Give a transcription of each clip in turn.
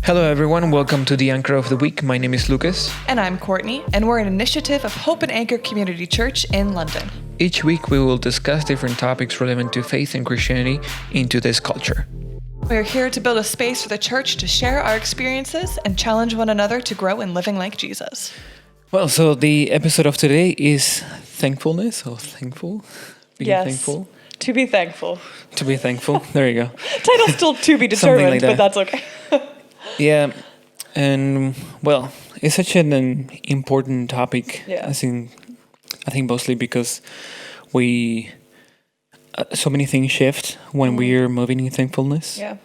Hello everyone, welcome to the Anchor of the Week. My name is Lucas. And I'm Courtney, and we're an initiative of Hope and Anchor Community Church in London. Each week we will discuss different topics relevant to faith and Christianity in today's culture. We're here to build a space for the church to share our experiences and challenge one another to grow in living like Jesus. Well, so the episode of today is thankfulness or thankful. Thankful. To be thankful. To be thankful. There you go. Title's still to be determined, like that. but that's okay. Yeah, and well, it's such an important topic. Yeah. I think mostly because we so many things shift when we're moving in thankfulness. Yeah.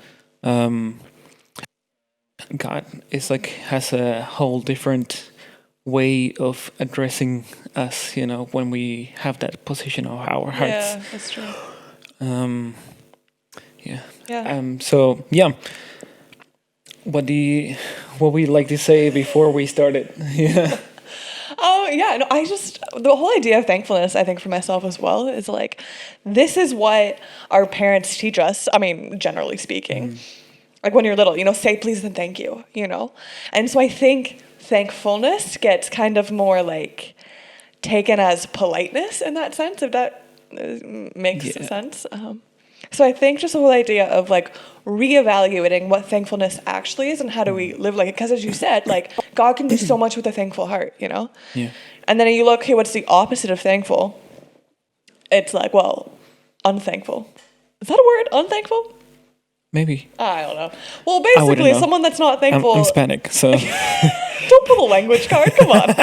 God is has a whole different way of addressing us, when we have that position of our hearts. Yeah, that's true. Yeah. Yeah. So yeah. What we like to say before we started? Yeah. Oh, yeah. No, the whole idea of thankfulness, I think for myself as well, is this is what our parents teach us. I mean, generally speaking, like when you're little, say please and thank you, And so I think thankfulness gets kind of more taken as politeness in that sense, if that makes sense. So I think just the whole idea of reevaluating what thankfulness actually is and how do we live like it. Because as you said, God can do so much with a thankful heart, Yeah. And then you look, hey, what's the opposite of thankful? It's unthankful. Is that a word? Unthankful? Maybe. I don't know. Well, basically, someone that's not thankful. I'm Hispanic, so. Don't pull a language card. Come on.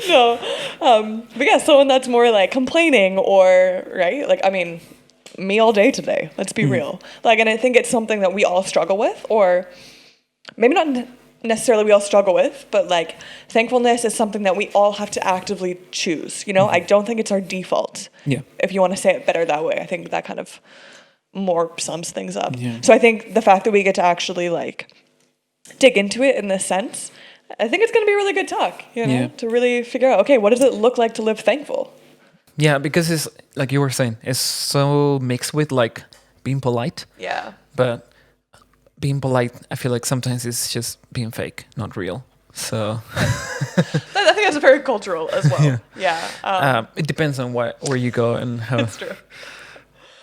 No. But yeah, someone that's more complaining or, right? Me all day today. Let's be real. And I think it's something that we all struggle with, or maybe not necessarily we all struggle with, but thankfulness is something that we all have to actively choose. I don't think it's our default. Yeah. If you want to say it better that way, I think that kind of more sums things up. Yeah. So I think the fact that we get to actually dig into it in this sense, I think it's going to be a really good talk, to really figure out, okay, what does it look like to live thankful? Yeah, because it's like you were saying, it's so mixed with being polite. Yeah. But being polite, I feel like sometimes it's just being fake, not real. So I think that's very cultural as well. Yeah. It depends on where you go and how. That's true.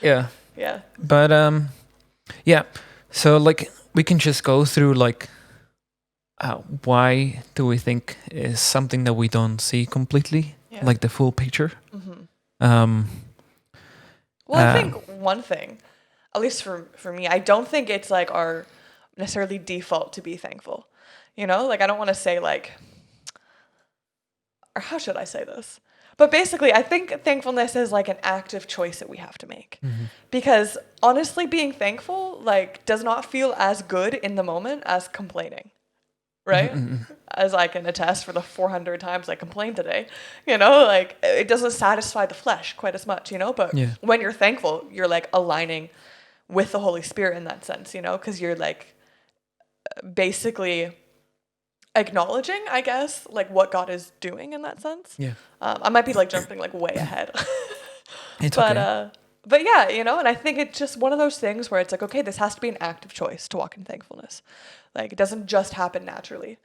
Yeah. Yeah. But yeah. So we can just go through why do we think is something that we don't see completely, the full picture. Well, I think one thing, at least for me, I don't think it's our necessarily default to be thankful. I don't want to say or how should I say this? But basically, I think thankfulness is an active choice that we have to make. Because honestly, being thankful does not feel as good in the moment as complaining. Right? As I can attest for the 400 times I complained today, it doesn't satisfy the flesh quite as much, but when you're thankful, you're aligning with the Holy Spirit in that sense, because you're basically acknowledging, I guess, what God is doing in that sense. Yeah. I might be jumping way ahead. It's okay. But yeah, and I think it's just one of those things where it's okay, this has to be an active choice to walk in thankfulness. It doesn't just happen naturally.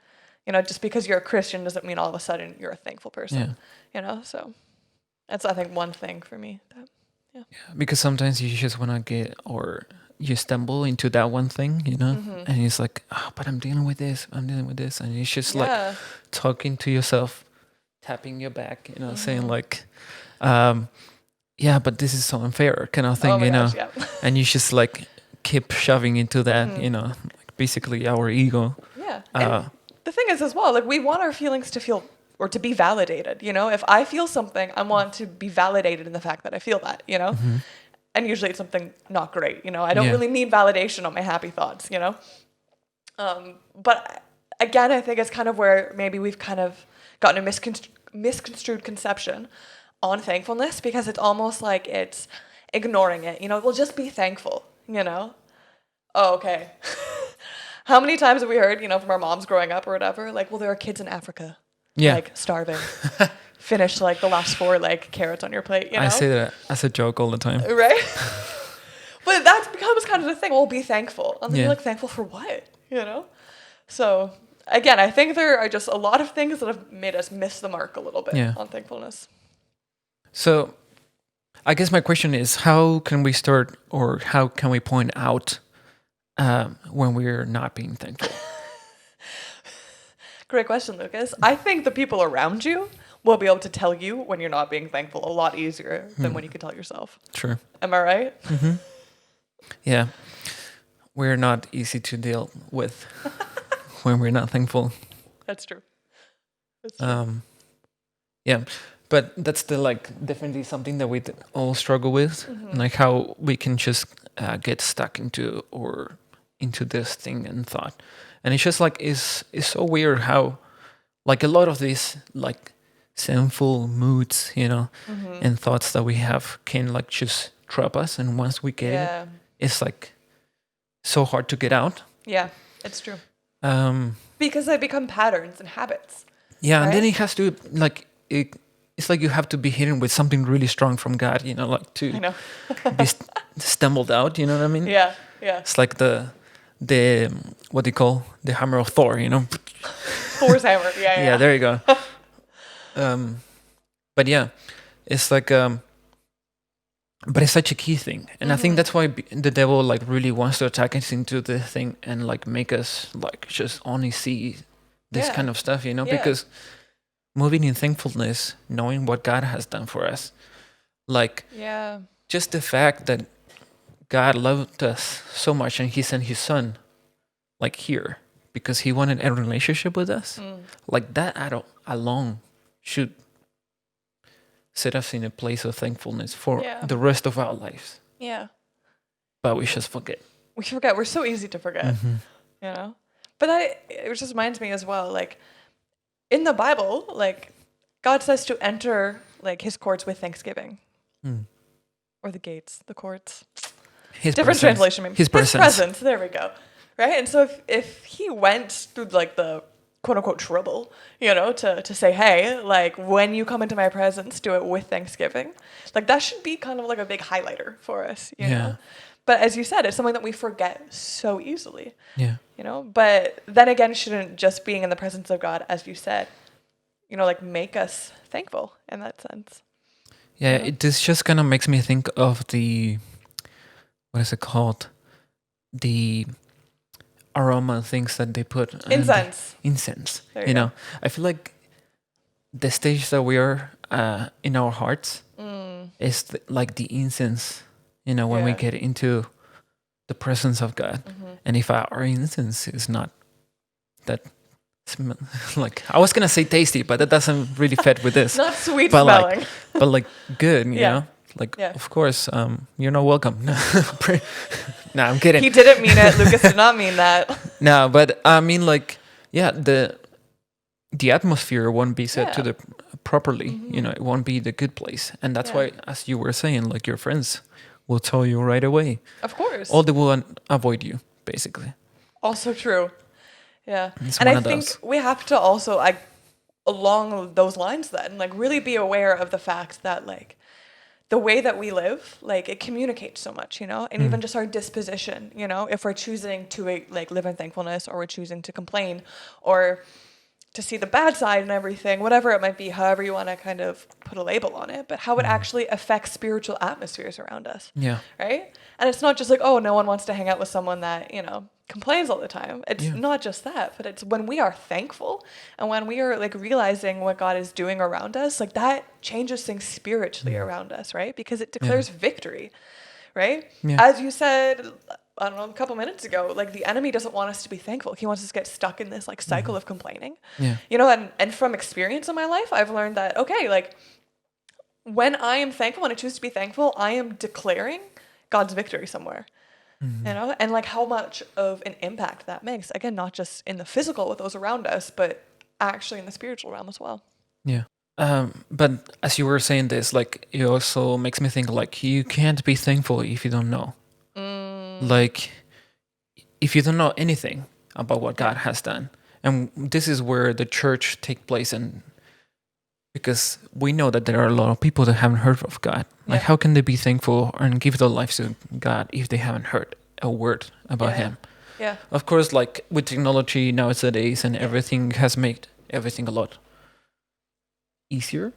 Just because you're a Christian doesn't mean all of a sudden you're a thankful person. So that's, I think, one thing for me. Because sometimes you just want to you stumble into that one thing, and it's but I'm dealing with this. And it's just talking to yourself, tapping your back, saying yeah, but this is so unfair kind of thing, gosh, yeah. And you just keep shoving into that, basically our ego. Yeah. And the thing is as well, we want our feelings to feel or to be validated. If I feel something, I want to be validated in the fact that I feel that, And usually it's something not great, I don't really need validation on my happy thoughts, But again, I think it's kind of where maybe we've kind of gotten a misconstrued conception on thankfulness, because it's almost it's ignoring it. We'll just be thankful, Oh, okay. How many times have we heard, from our moms growing up or whatever, well, there are kids in Africa, starving. Finish the last 4 carrots on your plate, I say that as a joke all the time. Right? But that becomes kind of the thing. Well, be thankful. And then you're thankful for what? you know? So again, I think there are just a lot of things that have made us miss the mark a little bit on thankfulness. So I guess my question is, how can we start, or how can we point out when we're not being thankful? Great question, Lucas. I think the people around you will be able to tell you when you're not being thankful a lot easier than when you can tell yourself. True. Am I right? Mm-hmm. Yeah. We're not easy to deal with when we're not thankful. That's true. Yeah. But that's definitely something that we all struggle with, like how we can just get stuck into this thing and thought, and it's just it's so weird how a lot of these sinful moods, and thoughts that we have can just trap us, and once we get it, it's so hard to get out. Yeah, it's true. Because they become patterns and habits. Yeah, right? And then it has to it's you have to be hidden with something really strong from God, to be stumbled out, you know what I mean? Yeah, yeah. It's like the what do you call the hammer of Thor, Thor's hammer, yeah. Yeah, there you go. But yeah, it's but it's such a key thing, and I think that's why the devil really wants to attack us into the thing and make us just only see this kind of stuff, because moving in thankfulness, knowing what God has done for us, just the fact that God loved us so much and He sent His Son, here, because He wanted a relationship with us, that alone should set us in a place of thankfulness for the rest of our lives. Yeah. But we just forget. We forget. We're so easy to forget, But it just reminds me as well, in the Bible, God says to enter His courts with thanksgiving, or the gates, the courts. His different presence. Translation. Maybe. His presence. There we go. Right, and so if He went through the quote unquote trouble, to say, hey, when you come into my presence, do it with thanksgiving. That should be kind of a big highlighter for us. You know? But as you said, it's something that we forget so easily. Yeah. But then again, shouldn't just being in the presence of God, as you said, make us thankful in that sense. Yeah, this just kind of makes me think of what is it called? The aroma things that they put. Incense. Incense. You know, I feel like the stage that we are in our hearts is the incense, when we get into the presence of God. And if our incense is not that, I was going to say tasty, but that doesn't really fit with this. Not sweet smelling. But good, you know? Of course, you're not welcome. No, I'm kidding. He didn't mean it. Lucas did not mean that. No, but I mean, the atmosphere won't be set to the properly. It won't be the good place, and that's why, as you were saying, your friends will tell you right away. Of course. Or they will avoid you, basically. Also true. Yeah, and I think we have to also along those lines then really be aware of the fact that the way that we live, it communicates so much, and even just our disposition, if we're choosing to live in thankfulness, or we're choosing to complain, or to see the bad side and everything, whatever it might be, however you want to kind of put a label on it, but how it actually affects spiritual atmospheres around us. Yeah. Right? And it's not just oh, no one wants to hang out with someone that, complains all the time. It's not just that, but it's when we are thankful and when we are realizing what God is doing around us, that changes things spiritually around us, right? Because it declares victory, right? Yeah. As you said, I don't know, a couple minutes ago, the enemy doesn't want us to be thankful. He wants us to get stuck in this cycle of complaining. Yeah. And from experience in my life, I've learned that, okay, when I am thankful, when I choose to be thankful, I am declaring God's victory somewhere. And how much of an impact that makes, again, not just in the physical with those around us, but actually in the spiritual realm as well. Yeah. But as you were saying this, it also makes me think you can't be thankful if you don't know. If you don't know anything about what God has done. And this is where the church takes place, and because we know that there are a lot of people that haven't heard of God. How can they be thankful and give their lives to God if they haven't heard a word about Him? Yeah. Of course, like with technology nowadays and everything has made everything a lot easier,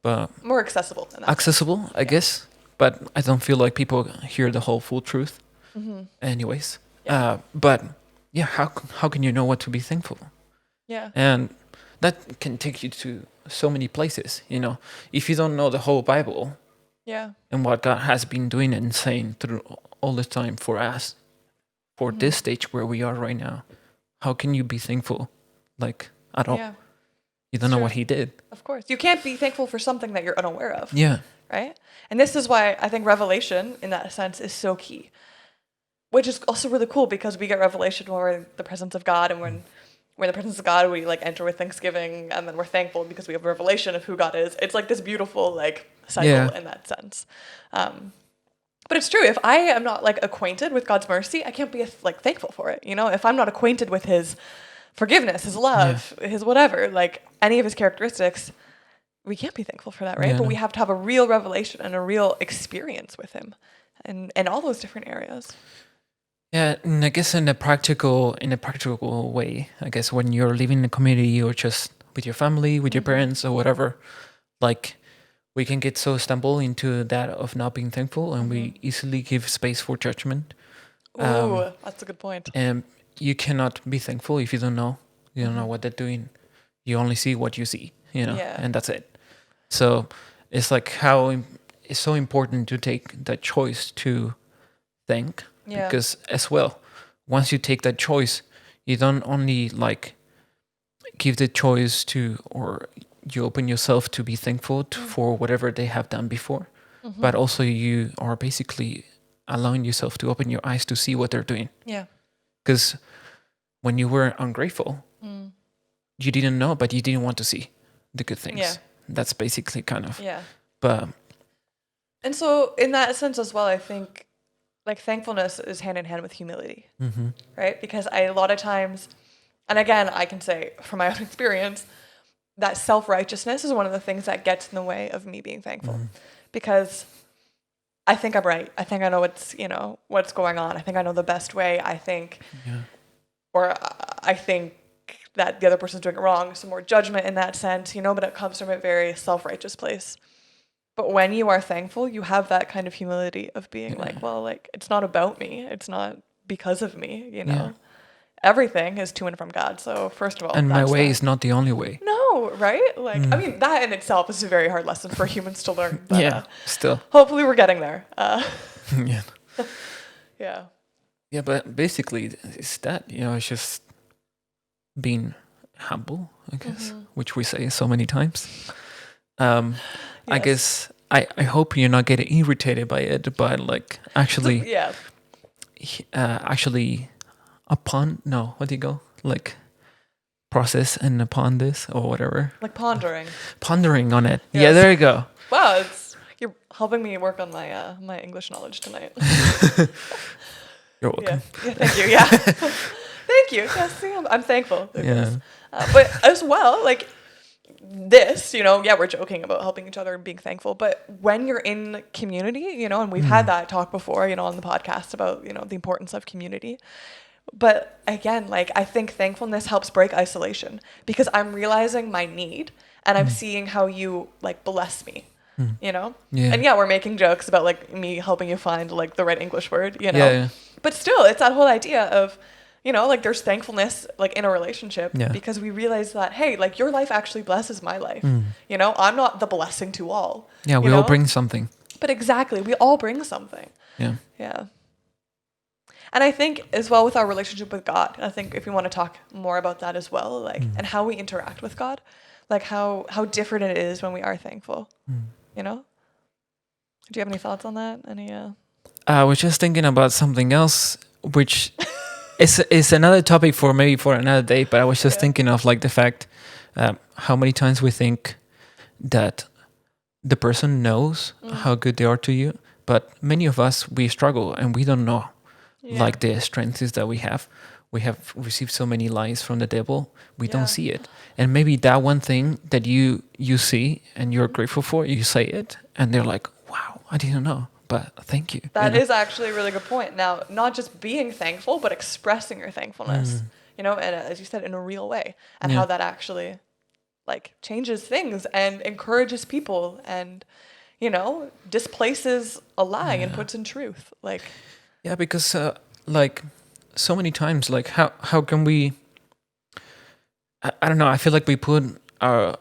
but more accessible. Accessible, I guess. But I don't feel like people hear the whole full truth. Anyways, but yeah, how can you know what to be thankful? Yeah. And that can take you to so many places. You know, if you don't know the whole Bible, and what God has been doing and saying through all the time for us, for this stage where we are right now, how can you be thankful, like at all? Yeah. You don't know what He did. Of course, you can't be thankful for something that you're unaware of. Yeah. Right. And this is why I think revelation, in that sense, is so key. Which is also really cool because we get revelation when we're in the presence of God, and when we're in the presence of God, we like enter with thanksgiving, and then we're thankful because we have revelation of who God is. It's like this beautiful like cycle in that sense. But it's true. If I am not like acquainted with God's mercy, I can't be like thankful for it. You know, if I'm not acquainted with His forgiveness, His love, His whatever, like any of His characteristics, we can't be thankful for that, right? Yeah, but we have to have a real revelation and a real experience with Him, and all those different areas. Yeah, and I guess in a practical way, I guess when you're living in a community or just with your family, with your parents or whatever, like we can get so stumbled into that of not being thankful, and we easily give space for judgment. Ooh, that's a good point. And you cannot be thankful if you don't know. You don't know what they're doing. You only see what you see, and that's it. So it's like how it's so important to take that choice to thank. Yeah. Because as well, once you take that choice, you don't only like give the choice to, or you open yourself to be thankful for whatever they have done before, but also you are basically allowing yourself to open your eyes to see what they're doing. Yeah. Because when you were ungrateful, you didn't know, but you didn't want to see the good things. Yeah. That's basically kind of. Yeah. But. And so in that sense as well, I think like thankfulness is hand in hand with humility, right? Because a lot of times, and again, I can say from my own experience, that self-righteousness is one of the things that gets in the way of me being thankful, because I think I'm right. I think I know what's going on. I think I know the best way. I think, or I think that the other person's doing it wrong. Some more judgment in that sense, but it comes from a very self-righteous place. But when you are thankful, you have that kind of humility of being like, well, like, it's not about me. It's not because of me, Yeah. Everything is to and from God. So first of all, and my way is not the only way. No, right? Like, I mean, that in itself is a very hard lesson for humans to learn. But, still. Hopefully we're getting there. Yeah. Yeah. Yeah, but basically it's that, it's just being humble, I guess, which we say so many times. I guess I hope you're not getting irritated by it, but like actually, what do you go? Like process and upon this or whatever. Like pondering. Pondering on it. Yes. Yeah, there you go. Wow, you're helping me work on my my English knowledge tonight. You're welcome. Yeah, thank you. Yeah. Thank you. Yes, see, I'm thankful. Yeah. But as well, like this, we're joking about helping each other and being thankful, but when you're in community, and we've had that talk before, on the podcast about, the importance of community. But again, like I think thankfulness helps break isolation because I'm realizing my need and I'm seeing how you like bless me, Yeah. And we're making jokes about like me helping you find like the right English word, Yeah. But still, it's that whole idea of, like there's thankfulness like in a relationship because we realize that, hey, like your life actually blesses my life. I'm not the blessing to all. Yeah, we all bring something. But exactly, we all bring something. Yeah. Yeah. And I think as well with our relationship with God, I think if we want to talk more about that as well, like and how we interact with God, like how different it is when we are thankful. Do you have any thoughts on that? I was just thinking about something else, which is another topic for another day. But I was just thinking of like the fact how many times we think that the person knows how good they are to you, but many of us we struggle and we don't know like the strengths that we have. We have received so many lies from the devil. We don't see it, and maybe that one thing that you see and you're grateful for, you say it, and they're like, "Wow, I didn't know." but thank you. That is actually a really good point. Now, not just being thankful, but expressing your thankfulness, and as you said, in a real way, and how that actually like changes things and encourages people and, displaces a lie and puts in truth. Like, because like so many times, like how can we, I don't know, I feel like we put our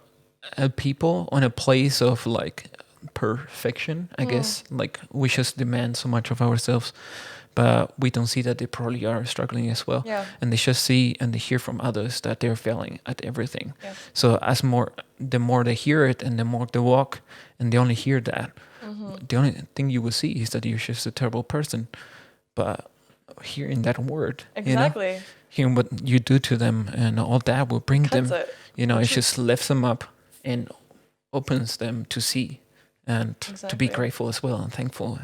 people on a place of like perfection, I guess. Like we just demand so much of ourselves, but we don't see that they probably are struggling as well. Yeah. And they just see and they hear from others that they're failing at everything. Yeah. So the more they hear it and the more they walk and they only hear that, the only thing you will see is that you're just a terrible person. But hearing that word, exactly. Hearing what you do to them and all that will bring Cuts them, it just lifts them up and opens them to see and to be grateful as well and thankful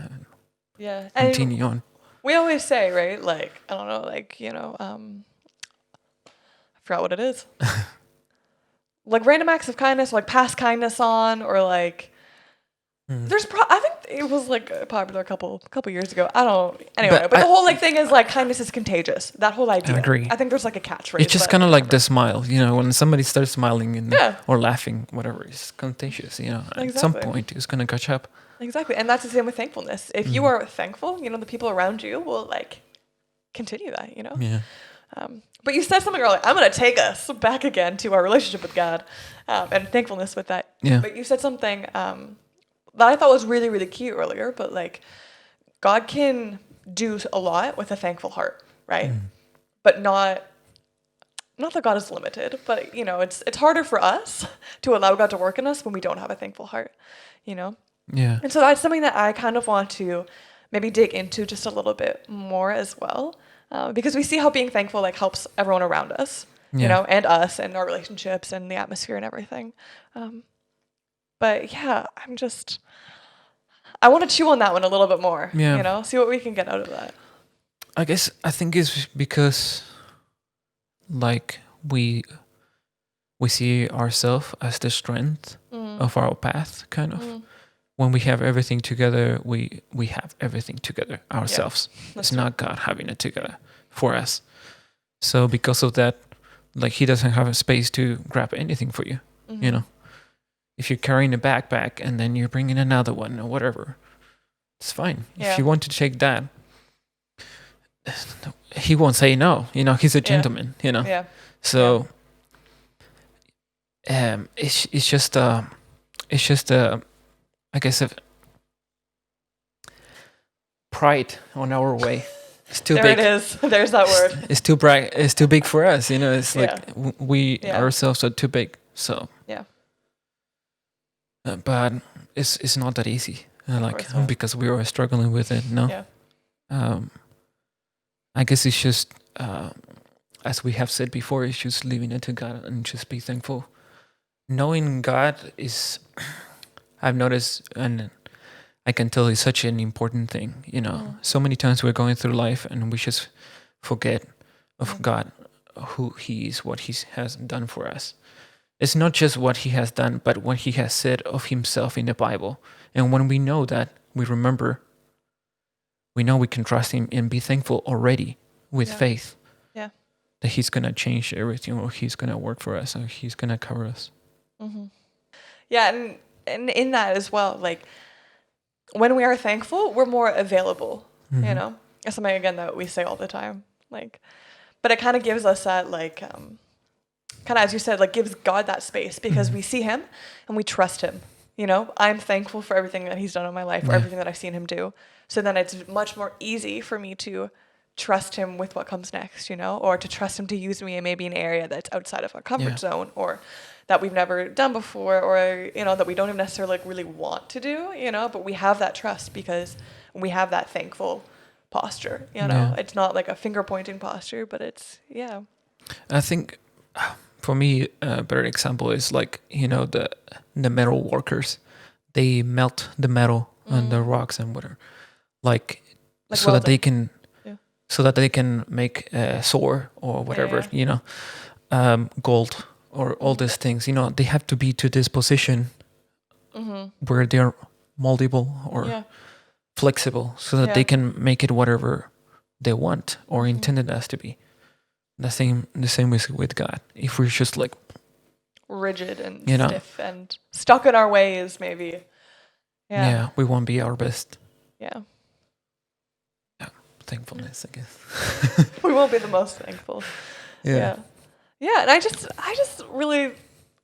and continue on. We always say, right? Like, I don't know, like, I forgot what it is. Like random acts of kindness, like pass kindness on, or like, I think it was like popular a couple years ago. I don't, anyway, but the whole like thing is like kindness is contagious. That whole idea. I agree. I think there's like a catchphrase. It's just kind of like the smile, when somebody starts smiling or laughing, whatever, it's contagious, At some point it's going to catch up. Exactly. And that's the same with thankfulness. If you are thankful, the people around you will like continue that, Yeah. But you said something earlier. I'm going to take us back again to our relationship with God and thankfulness with that. Yeah. But you said something that I thought was really, really key earlier, but like God can do a lot with a thankful heart, right? But not that God is limited, but it's harder for us to allow God to work in us when we don't have a thankful heart, Yeah. And so that's something that I kind of want to maybe dig into just a little bit more as well, because we see how being thankful like helps everyone around us, and us and our relationships and the atmosphere and everything. But yeah, I want to chew on that one a little bit more, see what we can get out of that. I think it's because like we see ourselves as the strength of our path, kind of. When we have everything together, we have everything together ourselves. It's not God having it together for us. So because of that, like he doesn't have a space to grab anything for you, If you're carrying a backpack and then you're bringing another one or whatever, it's fine. If you want to take that, he won't say no. He's a gentleman. Yeah. So, it's just I guess pride on our way. It's too big. There it is. There's that word. It's too bright. It's too big for us. It's like we ourselves are too big. So yeah. But it's not that easy. Because we are struggling with it. No. Yeah. I guess it's just as we have said before, it's just leaving it to God and just be thankful. Knowing God is, I've noticed, and I can tell, is such an important thing. So many times we're going through life and we just forget of God, who He is, what He has done for us. It's not just what He has done, but what He has said of Himself in the Bible. And when we know that, we remember, we know we can trust Him and be thankful already with faith. Yeah. That He's going to change everything, or He's going to work for us, or He's going to cover us. Mm-hmm. Yeah, and in that as well, like when we are thankful, we're more available, It's something, again, that we say all the time. Like, but it kind of gives us that, like, kind of, as you said, like gives God that space because we see Him and we trust Him. I'm thankful for everything that He's done in my life, or everything that I've seen Him do. So then it's much more easy for me to trust Him with what comes next, or to trust Him to use me in maybe an area that's outside of our comfort zone, or that we've never done before, or, that we don't even necessarily like really want to do, but we have that trust because we have that thankful posture, It's not like a finger pointing posture, but it's, I think for me, a better example is like, the metal workers, they melt the metal on the rocks and whatever, like so that they can, make a sword or whatever, gold or all these things, they have to be to this position where they're moldable or flexible so that they can make it whatever they want or intended us to be. The same with God. If we're just like rigid and stiff and stuck in our ways, maybe. Yeah, we won't be our best. Yeah. Thankfulness, I guess. We won't be the most thankful. Yeah. And I just really,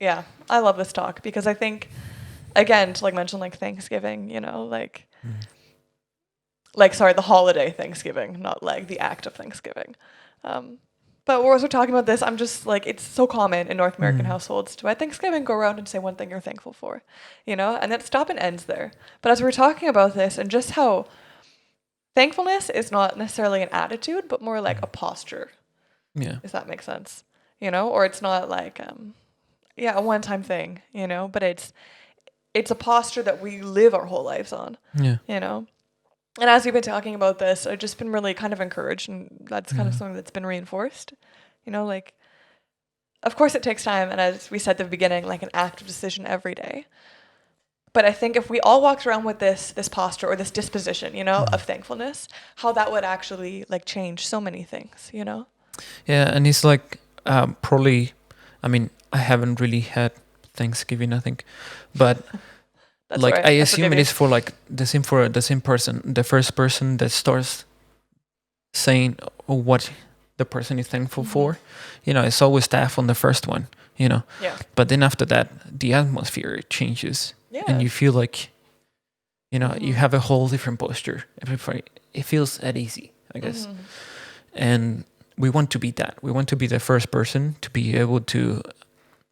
I love this talk because I think, again, to like mention like Thanksgiving, you know, like the holiday Thanksgiving, not like the act of Thanksgiving. But as we're talking about this, I'm just like, it's so common in North American households to at Thanksgiving go around and say one thing you're thankful for, you know, and then stop and ends there. But as we're talking about this and just how thankfulness is not necessarily an attitude, but more like a posture. Yeah. If that makes sense, you know, or it's not like, a one-time thing, you know, but it's a posture that we live our whole lives on, you know. And as we've been talking about this, I've just been really kind of encouraged, and that's kind of something that's been reinforced, you know, like, of course it takes time, and as we said at the beginning, like an active decision every day. But I think if we all walked around with this posture or this disposition, you know, of thankfulness, how that would actually like change so many things, you know? Yeah, and it's like probably, I mean, I haven't really had Thanksgiving, I think, but That's like right. I assume it is for like the same person, the first person that starts saying what the person is thankful for, you know, it's always staff on the first one, you know. Yeah. But then after that, the atmosphere changes, and you feel like, you know, you have a whole different posture. It feels at easy, I guess, and we want to be that. We want to be the first person to be able to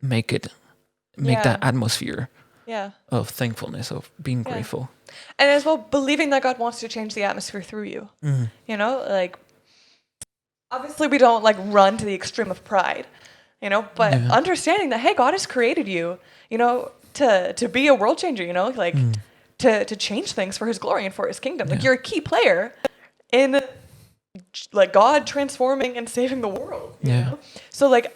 make that atmosphere of thankfulness, of being grateful. And as well, believing that God wants to change the atmosphere through you. You know, like, obviously we don't like run to the extreme of pride, you know, but understanding that, hey, God has created you, you know, to be a world changer, you know, like to change things for his glory and for his kingdom. Like you're a key player in like God transforming and saving the world, you know? So like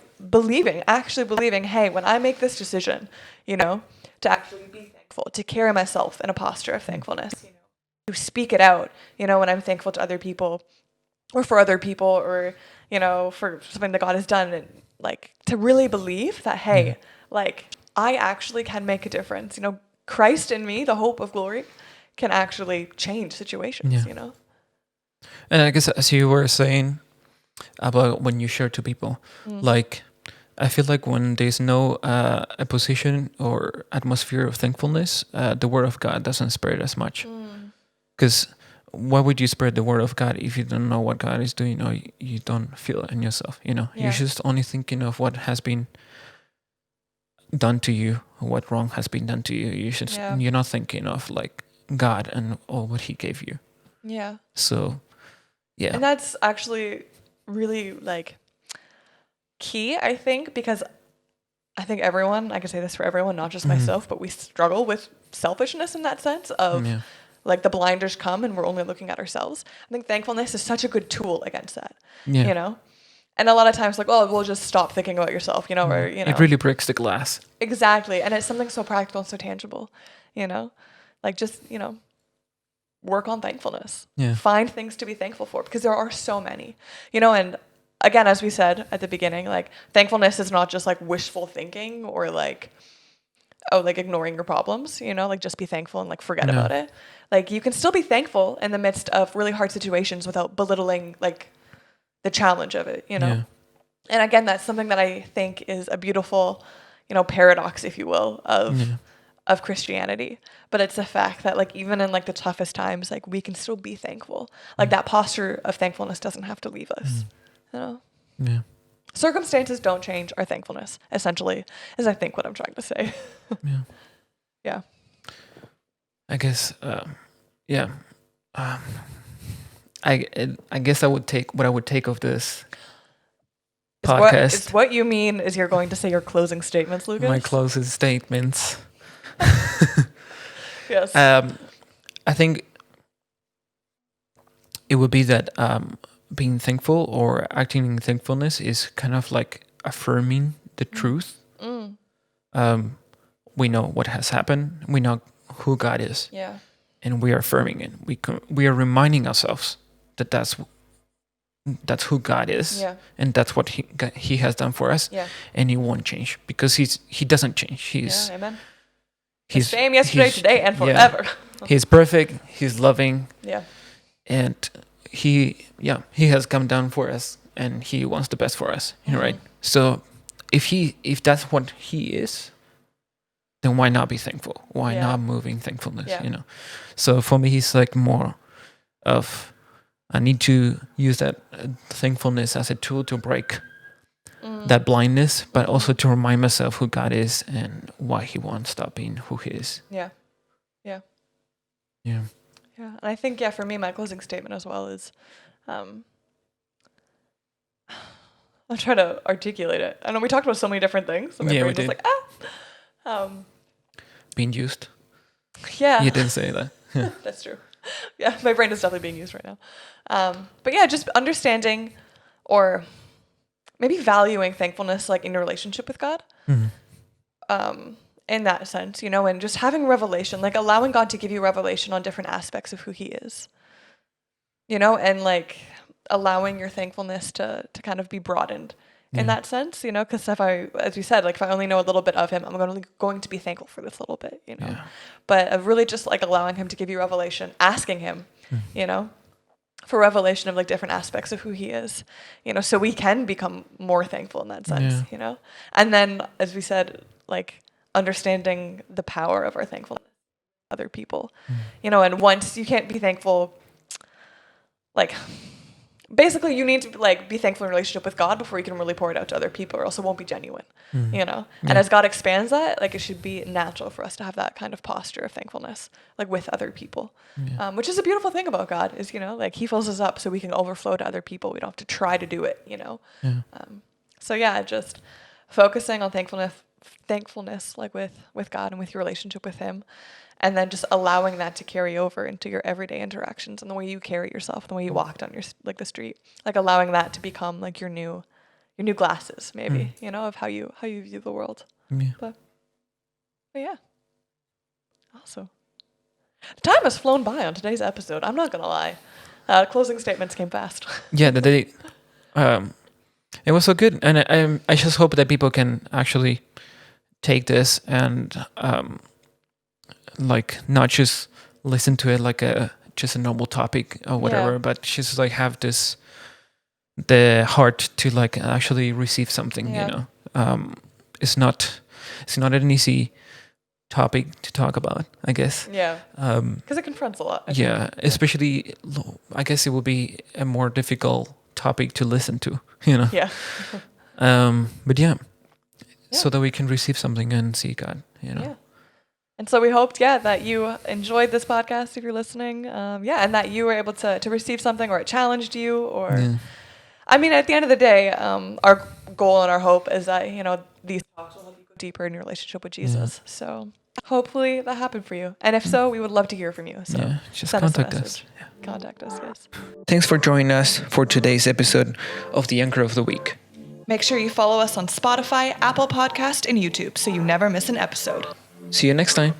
actually believing, hey, when I make this decision, you know, to actually be thankful, to carry myself in a posture of thankfulness, you know, to speak it out, you know, when I'm thankful to other people or for other people or, you know, for something that God has done, and like to really believe that, hey, like I actually can make a difference, you know, Christ in me, the hope of glory, can actually change situations, you know? And I guess as you were saying about when you share to people, like I feel like when there's no a position or atmosphere of thankfulness, the word of God doesn't spread as much. Because why would you spread the word of God if you don't know what God is doing or you don't feel it in yourself? You know, you're just only thinking of what has been done to you, what wrong has been done to you. You're not thinking of like God and all what He gave you. Yeah. So, yeah. And that's actually really like key, I think, because I think everyone, I can say this for everyone, not just myself, but we struggle with selfishness in that sense of like the blinders come and we're only looking at ourselves. I think thankfulness is such a good tool against that, you know? And a lot of times like, oh, we'll just stop thinking about yourself, you know, or, you know. It really breaks the glass. Exactly. And it's something so practical and so tangible, you know, like just, you know, work on thankfulness. Find things to be thankful for because there are so many, you know, and again, as we said at the beginning, like thankfulness is not just like wishful thinking or like, oh, like ignoring your problems, you know, like just be thankful and like forget about it. Like you can still be thankful in the midst of really hard situations without belittling like the challenge of it, you know? And again, that's something that I think is a beautiful, you know, paradox, if you will, of Christianity. But it's the fact that like even in like the toughest times, like we can still be thankful. Like that posture of thankfulness doesn't have to leave us, you know? Yeah. Circumstances don't change our thankfulness, essentially, is I think what I'm trying to say. Yeah. I guess, I guess I would take what I would take of this podcast. What you mean is you're going to say your closing statements, Lucas? My closing statements. Yes. I think it would be that being thankful or acting in thankfulness is kind of like affirming the truth. We know what has happened. We know who God is. Yeah. and we are affirming it. We are reminding ourselves that that's who God is, and that's what he has done for us, and he won't change because he doesn't change. Amen. He's the same yesterday, today, and forever. He's perfect. He's loving. Yeah. And he has come down for us, and he wants the best for us. Right? So if that's what he is, then why not be thankful? Why not moving thankfulness? Yeah. So for me, he's like more of, I need to use that thankfulness as a tool to break that blindness, but also to remind myself who God is and why he won't stop being who he is. Yeah. And I think, for me, my closing statement as well is, I'll try to articulate it. I know we talked about so many different things. So my brain's just like, being used. Yeah. You didn't say that. That's true. Yeah, my brain is definitely being used right now. But just understanding or maybe valuing thankfulness, like in your relationship with God. In that sense, and just having revelation, like allowing God to give you revelation on different aspects of who he is, and like allowing your thankfulness to kind of be broadened in that sense, because as you said, like if I only know a little bit of him, I'm going to be thankful for this little bit, but really just like allowing him to give you revelation, asking him, for revelation of like different aspects of who he is, so we can become more thankful in that sense, and then as we said, like understanding the power of our thankfulness to other people, and once you can't be thankful, like basically you need to like be thankful in relationship with God before you can really pour it out to other people, or else it won't be genuine, and as God expands that, like it should be natural for us to have that kind of posture of thankfulness, like with other people, which is a beautiful thing about God is, like he fills us up so we can overflow to other people. We don't have to try to do it, so just focusing on thankfulness like with God and with your relationship with him, and then just allowing that to carry over into your everyday interactions and the way you carry yourself, the way you walk down the street, like allowing that to become like your new glasses maybe, of how you view the world. But awesome. The time has flown by on today's episode, I'm not gonna lie. Closing statements came fast. It was so good, and I just hope that people can actually take this and like not just listen to it like just a normal topic or whatever, but just like have the heart to like actually receive something. It's not an easy topic to talk about, I guess. Because it confronts a lot. Especially I guess it will be a more difficult topic to listen to. But so that we can receive something and see God, And so we hoped, that you enjoyed this podcast if you're listening, and that you were able to receive something, or it challenged you, or, I mean, at the end of the day, our goal and our hope is that, these talks will help you go deeper in your relationship with Jesus. So hopefully that happened for you. And if so, we would love to hear from you. So just contact us. Contact us, yes. Thanks for joining us for today's episode of The Anchor of the Week. Make sure you follow us on Spotify, Apple Podcast, and YouTube so you never miss an episode. See you next time.